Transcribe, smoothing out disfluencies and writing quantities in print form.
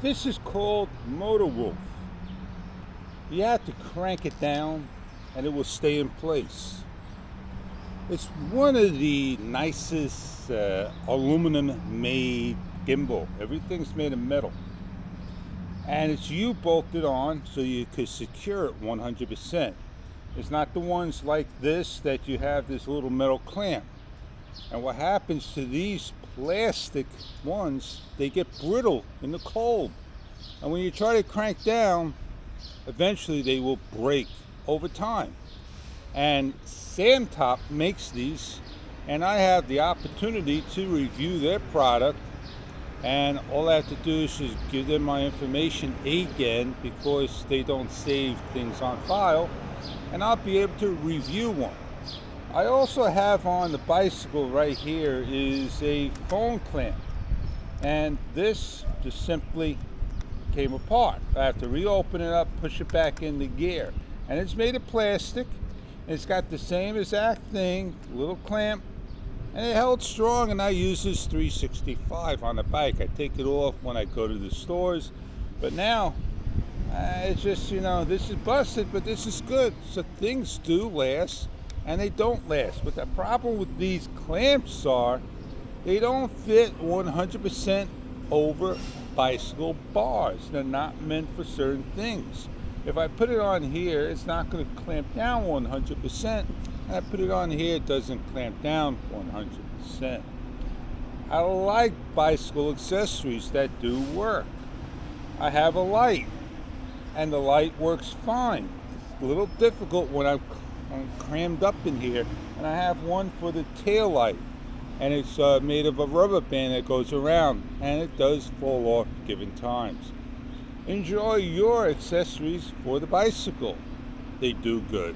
This is called Motor Wolf. You have to crank it down and it will stay in place. It's one of the nicest aluminum made gimbal. Everything's made of metal. And it's U-bolted on so you could secure it 100%. It's not the ones like this that you have this little metal clamp. And what happens to these plastic ones, they get brittle in the cold. And when you try to crank down, eventually they will break over time. And Sandtop makes these, and I have the opportunity to review their product. And all I have to do is just give them my information again because they don't save things on file, and I'll be able to review one. I also have on the bicycle right here is a phone clamp, and this just simply came apart. I have to reopen it up, push it back into gear, and it's made of plastic. It's got the same exact thing, little clamp, and it held strong, and I use this 365 on the bike. I take it off when I go to the stores, but now it's just, this is busted, but this is good. So things do last, and they don't last. But the problem with these clamps are they don't fit 100% over bicycle bars. They're not meant for certain things. If I put it on here, it's not going to clamp down 100%. And I put it on here, it doesn't clamp down 100%. I like bicycle accessories that do work. I have a light, and the light works fine. It's a little difficult when I'm crammed up in here, and I have one for the tail light, and it's made of a rubber band that goes around, and it does fall off given times. Enjoy your accessories for the bicycle. They do good.